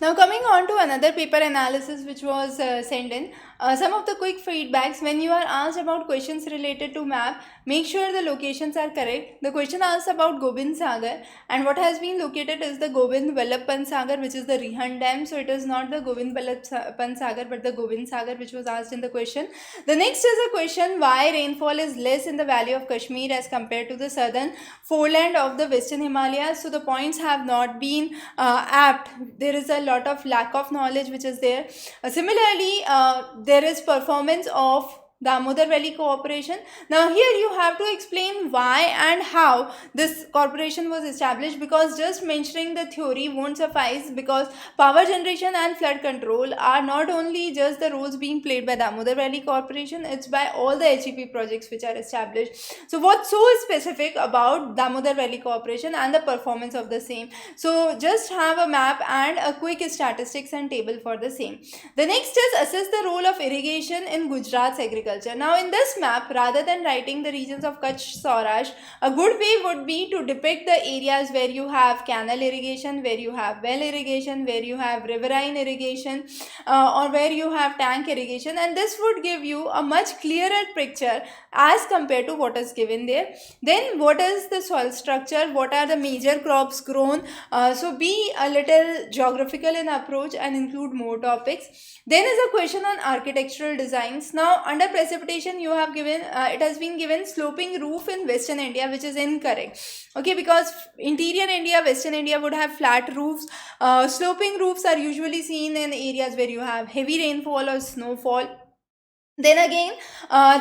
Now coming on to another paper analysis which was sent in. Some of the quick feedbacks: when you are asked about questions related to map, make sure the locations are correct. The question asks about Gobind Sagar, and what has been located is the Gobind Vallabhan Sagar, which is the Rihand Dam. So it is not the Gobind Vallabhan Sagar but the Gobind Sagar which was asked in the question. The next is a question: why rainfall is less in the valley of Kashmir as compared to the southern foreland of the Western Himalayas. So the points have not been apt. There is a lot of lack of knowledge which is there. Similarly, there is performance of Damodar Valley Corporation. Now here you have to explain why and how this corporation was established, because just mentioning the theory won't suffice, because power generation and flood control are not only just the roles being played by Damodar Valley Corporation, it's by all the HEP projects which are established. So what's so specific about Damodar Valley Corporation and the performance of the same? So just have a map and a quick statistics and table for the same. The next is assess the role of irrigation in Gujarat's agriculture. Now in this map, rather than writing the regions of Kutch, Saurashtra, a good way would be to depict the areas where you have canal irrigation, where you have well irrigation, where you have riverine irrigation, or where you have tank irrigation, and this would give you a much clearer picture as compared to what is given there. Then what is the soil structure, what are the major crops grown? So be a little geographical in approach and include more topics. Then is a question on architectural designs. Now under precipitation you have given, it has been given sloping roof in Western India, which is incorrect. Okay, because interior India, Western India would have flat roofs. Sloping roofs are usually seen in areas where you have heavy rainfall or snowfall. Then again,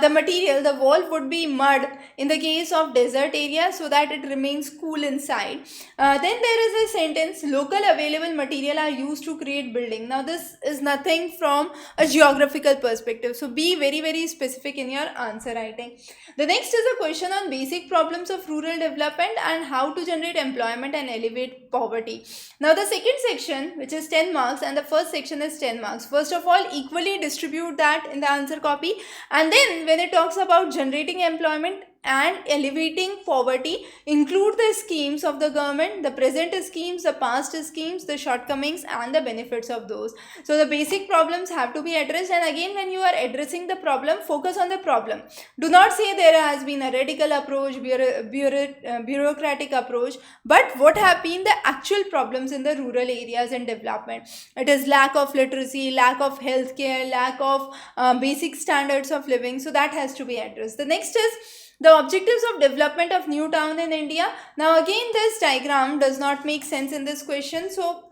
the material, the wall would be mud in the case of desert area, so that it remains cool inside. Then there is a sentence: local available material are used to create building. Now this is nothing from a geographical perspective, so be very specific in your answer writing. The next is a question on basic problems of rural development and how to generate employment and elevate poverty. Now the second section, which is 10 marks, and the first section is 10 marks. First of all, equally distribute that in the answer copy, and then when it talks about generating employment and elevating poverty, include the schemes of the government, the present schemes, the past schemes, the shortcomings and the benefits of those. So the basic problems have to be addressed, and again, when you are addressing the problem, focus on the problem. Do not say there has been a radical approach, bureaucratic approach, but what have been the actual problems in the rural areas and development. It is lack of literacy, lack of healthcare, lack of basic standards of living, so that has to be addressed. The next is the objectives of development of new town in India. Now again, this diagram does not make sense in this question. So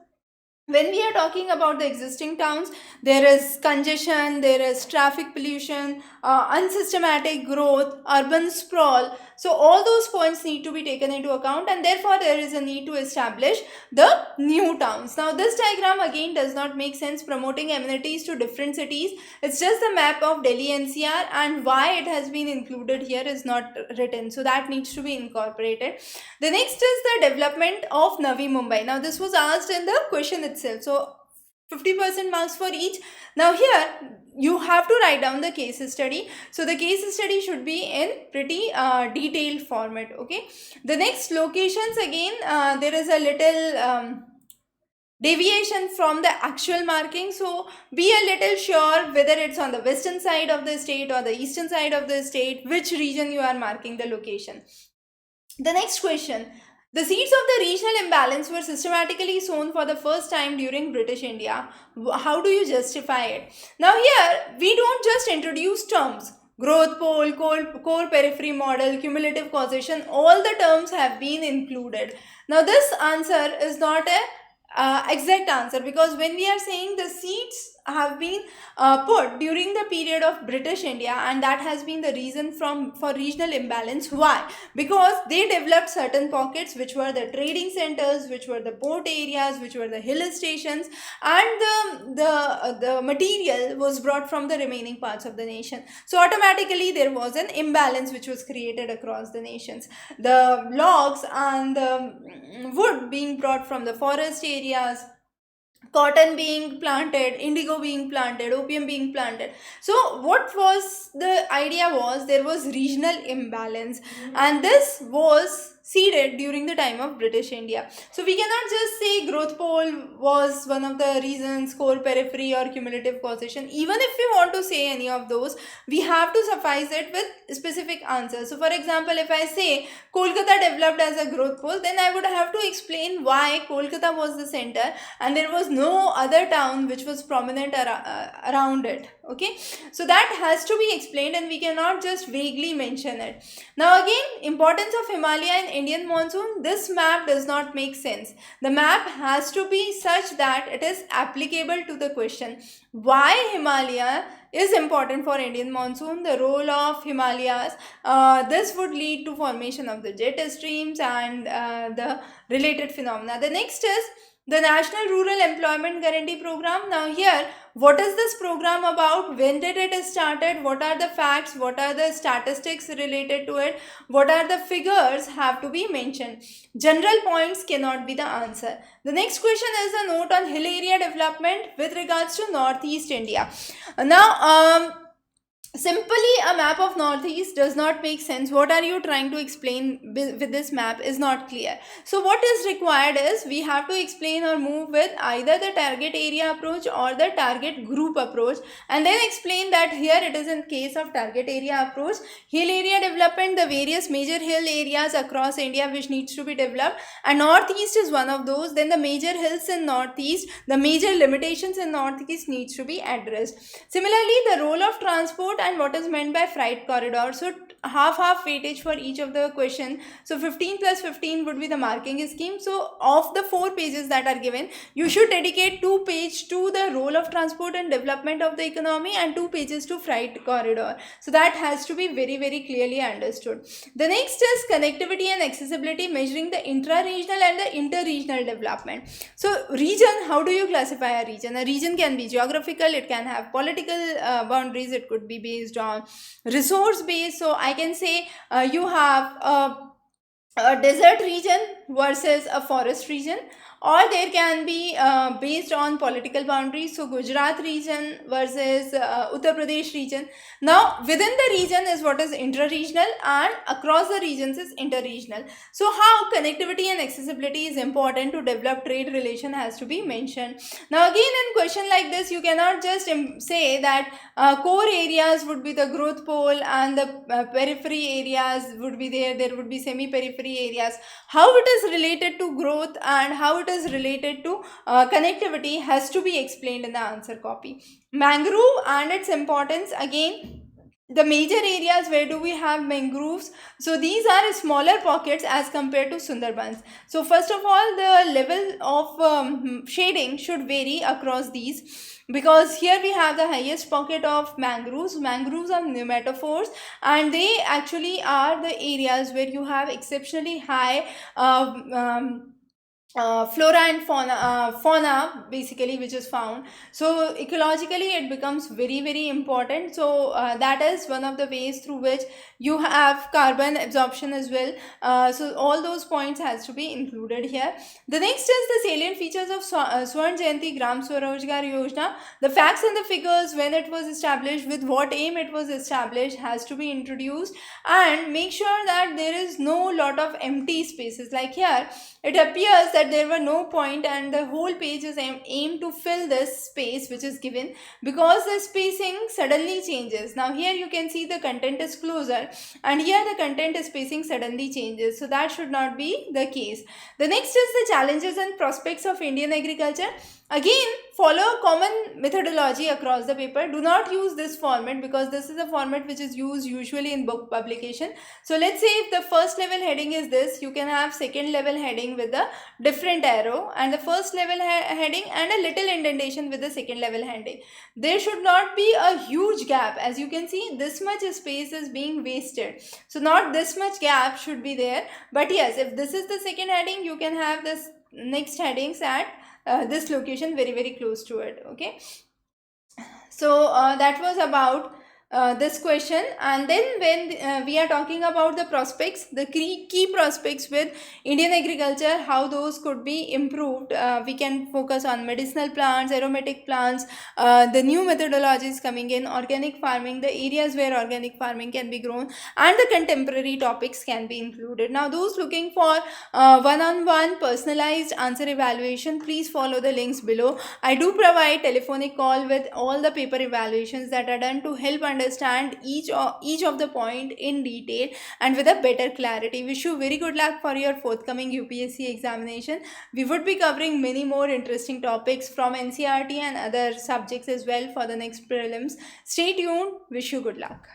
when we are talking about the existing towns, there is congestion, there is traffic pollution, unsystematic growth, urban sprawl. So all those points need to be taken into account, and therefore there is a need to establish the new towns. Now this diagram again does not make sense, promoting amenities to different cities. It's just the map of Delhi NCR, and why it has been included here is not written. So that needs to be incorporated. The next is the development of Navi Mumbai. Now this was asked in the question itself. So 50% marks for each. Now here you have to write down the case study. So the case study should be in pretty detailed format. Okay. The next locations, again there is a little deviation from the actual marking, so be a little sure whether it's on the western side of the state or the eastern side of the state, which region you are marking the location. The next question: the seeds of the regional imbalance were systematically sown for the first time during British India. How do you justify it? Now here, we don't just introduce terms. Growth pole, core periphery model, cumulative causation, all the terms have been included. Now this answer is not a exact answer, because when we are saying the seeds have been put during the period of British India, and that has been the reason for regional imbalance. Why? Because they developed certain pockets which were the trading centers, which were the port areas, which were the hill stations, and the material was brought from the remaining parts of the nation. So automatically there was an imbalance which was created across the nations. The logs and the wood being brought from the forest areas, cotton being planted, indigo being planted, opium being planted. So what was the idea was there was regional imbalance, and this was seeded during the time of British India. So we cannot just say growth pole was one of the reasons, core periphery or cumulative causation. Even if we want to say any of those, we have to suffice it with specific answers. So for example, if I say Kolkata developed as a growth pole, then I would have to explain why Kolkata was the center and there was no other town which was prominent around it. Okay, so that has to be explained and we cannot just vaguely mention it. Now again, importance of Himalaya in Indian monsoon. This map does not make sense. The map has to be such that it is applicable to the question. Why Himalaya is important for Indian monsoon, the role of Himalayas. This would lead to formation of the jet streams and the related phenomena. The next is the National Rural Employment Guarantee Program. Now here, what is this program about? When did it started? What are the facts? What are the statistics related to it? What are the figures have to be mentioned? General points cannot be the answer. The next question is a note on hill area development with regards to Northeast India. Now, simply a map of Northeast does not make sense. What are you trying to explain with this map is not clear. So what is required is we have to explain or move with either the target area approach or the target group approach, and then explain that here it is in case of target area approach, hill area development, the various major hill areas across India which needs to be developed, and Northeast is one of those. Then the major hills in Northeast, the major limitations in Northeast needs to be addressed. Similarly, the role of transport and what is meant by freight corridor. So half weightage for each of the question. So 15 plus 15 would be the marking scheme. So of the 4 pages that are given, you should dedicate 2 pages to the role of transport and development of the economy and 2 pages to freight corridor. So that has to be very clearly understood. The next is connectivity and accessibility, measuring the intra-regional and the inter-regional development. So region, how do you classify a region? A region can be geographical, it can have political boundaries, it could be based on resource base. So I can say you have a desert region versus a forest region, or there can be based on political boundaries. So Gujarat region versus Uttar Pradesh region. Now within the region is what is intra-regional, and across the regions is inter-regional. So how connectivity and accessibility is important to develop trade relation has to be mentioned. Now again, in question like this, you cannot just say that core areas would be the growth pole and the periphery areas would be there would be semi-periphery areas. How it is related to growth and how it is related to connectivity has to be explained in the answer copy. Mangrove and its importance, again, the major areas where do we have mangroves? So these are smaller pockets as compared to Sundarbans. So first of all, the level of shading should vary across these, because here we have the highest pocket of mangroves. Mangroves are pneumatophores and they actually are the areas where you have exceptionally high flora and fauna basically which is found. So ecologically it becomes very important. So that is one of the ways through which you have carbon absorption as well. So all those points has to be included here. The next is the salient features of Swarn Jayanti Gram Swarojgar Yojana. The facts and the figures, when it was established, with what aim it was established, has to be introduced, and make sure that there is no lot of empty spaces. Like here it appears that there were no point and the whole page is aimed to fill this space which is given, because the spacing suddenly changes. Now here you can see the content is closer and here the content is spacing suddenly changes. So that should not be the case. The next is the challenges and prospects of Indian agriculture. Again, follow a common methodology across the paper. Do not use this format, because this is a format which is used usually in book publication. So let's say if the first level heading is this, you can have second level heading with a different arrow, and the first level heading and a little indentation with the second level heading. There should not be a huge gap. As you can see, this much space is being wasted. So not this much gap should be there. But yes, if this is the second heading, you can have this next headings at this location very close to it. Okay, so that was about this question. And then when we are talking about the prospects, the key prospects with Indian agriculture, how those could be improved, we can focus on medicinal plants, aromatic plants, the new methodologies coming in, organic farming, the areas where organic farming can be grown, and the contemporary topics can be included. Now those looking for one-on-one personalized answer evaluation, please follow the links below. I do provide telephonic call with all the paper evaluations that are done to help understand each of the point in detail and with a better clarity. Wish you very good luck for your forthcoming UPSC examination. We would be covering many more interesting topics from NCERT and other subjects as well for the next prelims. Stay tuned. Wish you good luck.